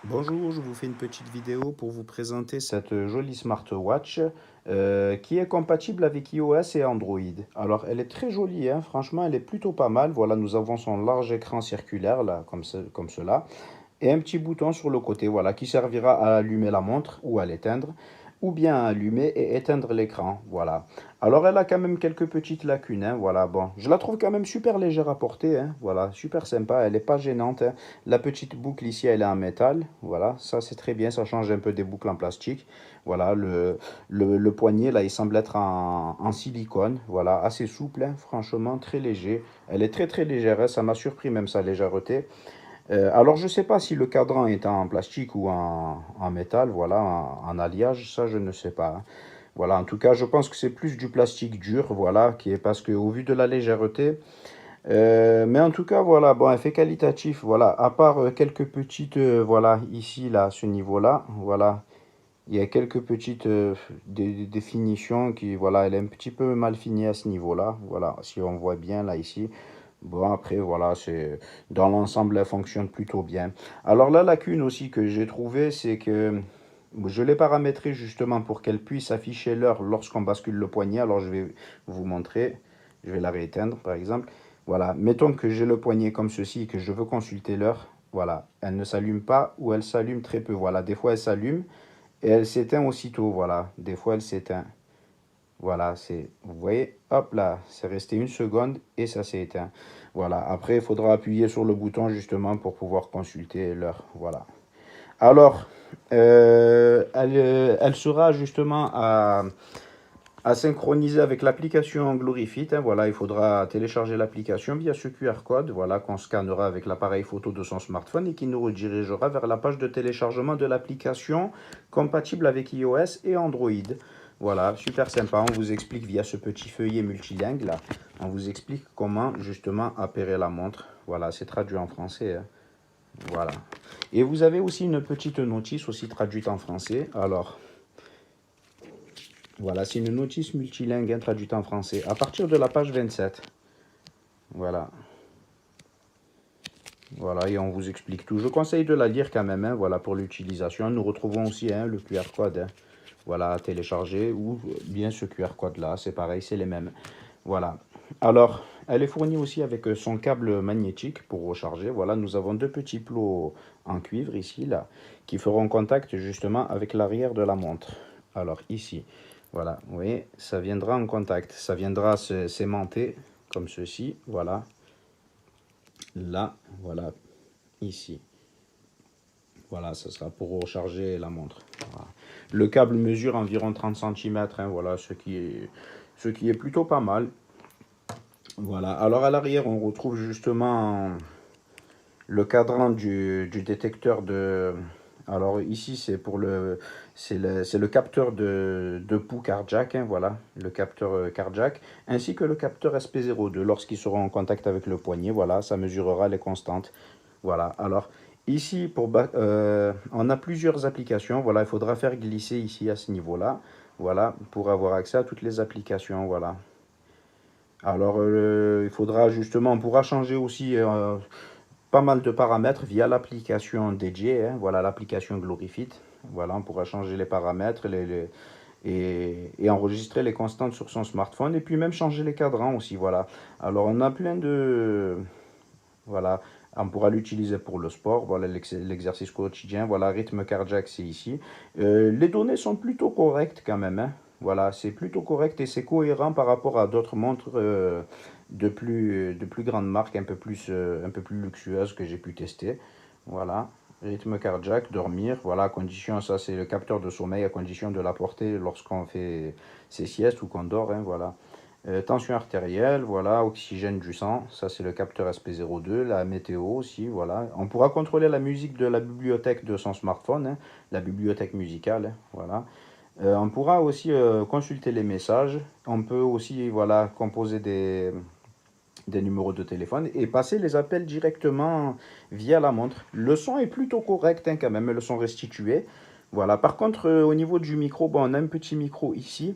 Bonjour, je vous fais une petite vidéo pour vous présenter cette jolie smartwatch qui est compatible avec iOS et Android. Alors, elle est très jolie, hein, franchement, elle est plutôt pas mal. Voilà, nous avons son large écran circulaire, là, comme cela, et un petit bouton sur le côté, voilà, qui servira à allumer la montre ou à l'éteindre, ou bien à allumer et éteindre l'écran, voilà. Alors elle a quand même quelques petites lacunes, hein, voilà, bon, je la trouve quand même super légère à porter, hein, voilà, super sympa, elle n'est pas gênante, hein. La petite boucle ici, elle est en métal, voilà, ça c'est très bien, ça change un peu des boucles en plastique, voilà, le poignet, là, il semble être en silicone, voilà, assez souple, hein, franchement, très léger, elle est très très légère, hein, ça m'a surpris même sa légèreté. Alors, je ne sais pas si le cadran est en plastique ou en métal, voilà, en alliage, ça je ne sais pas, hein. Voilà, en tout cas, je pense que c'est plus du plastique dur, voilà, qui est parce qu'au vu de la légèreté, mais en tout cas, voilà, bon, effet qualitatif, voilà, à part quelques petites, voilà, ici, là, à ce niveau-là, voilà, il y a quelques petites définitions qui, voilà, elle est un petit peu mal finie à ce niveau-là, voilà, si on voit bien, là, ici. Bon, après, voilà, c'est dans l'ensemble, elle fonctionne plutôt bien. Alors, la lacune aussi que j'ai trouvée, c'est que je l'ai paramétré justement pour qu'elle puisse afficher l'heure lorsqu'on bascule le poignet. Alors, je vais vous montrer. Je vais la rééteindre, par exemple. Voilà, mettons que j'ai le poignet comme ceci et que je veux consulter l'heure. Voilà, elle ne s'allume pas ou elle s'allume très peu. Voilà, des fois elle s'allume et elle s'éteint aussitôt. Voilà, des fois elle s'éteint. Voilà, c'est, vous voyez, hop là, c'est resté une seconde et ça s'est éteint. Voilà, après il faudra appuyer sur le bouton justement pour pouvoir consulter l'heure. Voilà. Alors, elle sera justement à synchroniser avec l'application Glorifit, hein. Voilà, il faudra télécharger l'application via ce QR code, voilà, qu'on scannera avec l'appareil photo de son smartphone et qui nous redirigera vers la page de téléchargement de l'application compatible avec iOS et Android. Voilà, super sympa. On vous explique via ce petit feuillet multilingue là, on vous explique comment justement appairer la montre. Voilà, c'est traduit en français, hein. Voilà. Et vous avez aussi une petite notice aussi traduite en français. Alors, voilà, c'est une notice multilingue, hein, traduite en français. À partir de la page 27. Voilà. Voilà, et on vous explique tout. Je conseille de la lire quand même, hein, voilà, pour l'utilisation. Nous retrouvons aussi, hein, le QR code, hein, voilà, à télécharger, ou bien ce QR code-là, c'est pareil, c'est les mêmes. Voilà. Alors, elle est fournie aussi avec son câble magnétique pour recharger. Voilà, nous avons deux petits plots en cuivre ici, là, qui feront contact justement avec l'arrière de la montre. Alors, ici, voilà, vous voyez, ça viendra en contact. Ça viendra s'aimanter comme ceci, voilà. Là, voilà, ici. Voilà, ça sera pour recharger la montre. Voilà. Le câble mesure environ 30 cm, hein, voilà, ce qui est plutôt pas mal. Voilà, alors à l'arrière, on retrouve justement le cadran du détecteur de... Alors ici, c'est pour le capteur de pouls cardiaque, hein, voilà, le capteur cardiaque, ainsi que le capteur SP02. Lorsqu'ils seront en contact avec le poignet, voilà, ça mesurera les constantes. Voilà, alors ici, on a plusieurs applications, voilà, il faudra faire glisser ici à ce niveau-là, voilà, pour avoir accès à toutes les applications, voilà. Alors, il faudra justement, on pourra changer aussi pas mal de paramètres via l'application dédiée, hein, voilà, l'application Glorifit. Voilà, on pourra changer les paramètres et enregistrer les constantes sur son smartphone et puis même changer les cadrans aussi, voilà. Alors, on a plein de... Voilà, on pourra l'utiliser pour le sport, voilà, l'exercice quotidien, voilà, rythme cardiaque, c'est ici. Les données sont plutôt correctes quand même, hein. Voilà, c'est plutôt correct et c'est cohérent par rapport à d'autres montres de plus grande marque, un peu plus luxueuses que j'ai pu tester. Voilà, rythme cardiaque, dormir, voilà, à condition, ça c'est le capteur de sommeil, à condition de l'apporter lorsqu'on fait ses siestes ou qu'on dort, hein, voilà. Tension artérielle, voilà, oxygène du sang, ça c'est le capteur SP02, la météo aussi, voilà. On pourra contrôler la musique de la bibliothèque de son smartphone, hein, la bibliothèque musicale, hein, voilà. On pourra aussi consulter les messages, on peut aussi, voilà, composer des numéros de téléphone et passer les appels directement via la montre. Le son est plutôt correct, hein, quand même, le son restitué. Voilà, par contre, au niveau du micro, bon, on a un petit micro ici.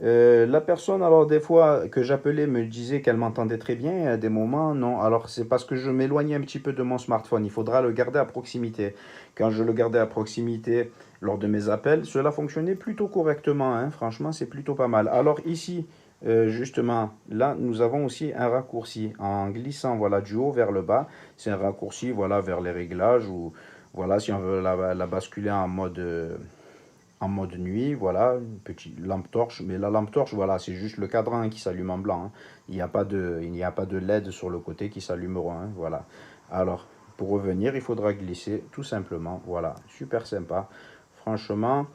La personne, alors des fois que j'appelais me disait qu'elle m'entendait très bien, et à des moments non. Alors c'est parce que je m'éloignais un petit peu de mon smartphone. Il faudra le garder à proximité. Quand je le gardais à proximité lors de mes appels, cela fonctionnait plutôt correctement, hein. Franchement, c'est plutôt pas mal. Alors ici, justement, là, nous avons aussi un raccourci en glissant, voilà, du haut vers le bas. C'est un raccourci, voilà, vers les réglages ou voilà, si on veut la basculer en mode nuit, voilà, une petite lampe torche. Mais la lampe torche, voilà, c'est juste le cadran qui s'allume en blanc, hein. Il n'y a pas de LED sur le côté qui s'allumera, hein, voilà. Alors, pour revenir, il faudra glisser tout simplement, voilà, super sympa. Franchement,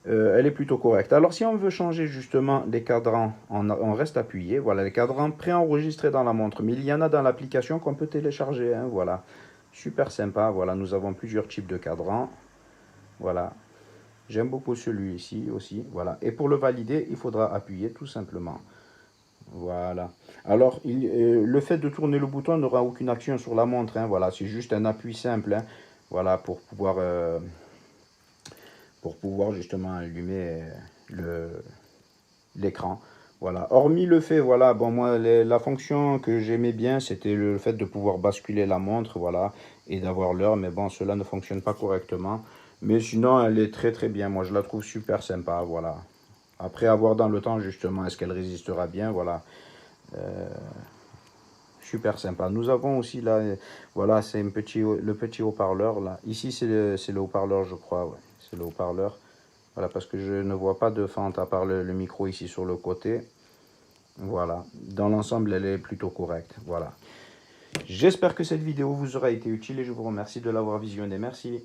elle est plutôt correcte. Alors, si on veut changer justement les cadrans, on reste appuyé. Voilà, les cadrans préenregistrés dans la montre. Mais il y en a dans l'application qu'on peut télécharger, hein, voilà. Super sympa, voilà, nous avons plusieurs types de cadrans. Voilà, j'aime beaucoup celui-ci aussi. Voilà. Et pour le valider, il faudra appuyer tout simplement. Voilà. Alors, le fait de tourner le bouton n'aura aucune action sur la montre, hein. Voilà, c'est juste un appui simple, hein. Voilà, pour pouvoir justement allumer l'écran. Voilà. Hormis le fait, voilà, bon, moi, la fonction que j'aimais bien, c'était le fait de pouvoir basculer la montre, voilà, et d'avoir l'heure. Mais bon, cela ne fonctionne pas correctement. Mais sinon, elle est très très bien. Moi, je la trouve super sympa, voilà. Après avoir dans le temps, justement, est-ce qu'elle résistera bien, voilà. Super sympa. Nous avons aussi là, voilà, c'est le petit haut-parleur là. Ici, c'est le haut-parleur, je crois, ouais. C'est le haut-parleur. Voilà, parce que je ne vois pas de fente à part le micro ici sur le côté. Voilà. Dans l'ensemble, elle est plutôt correcte. Voilà. J'espère que cette vidéo vous aura été utile et je vous remercie de l'avoir visionnée. Merci.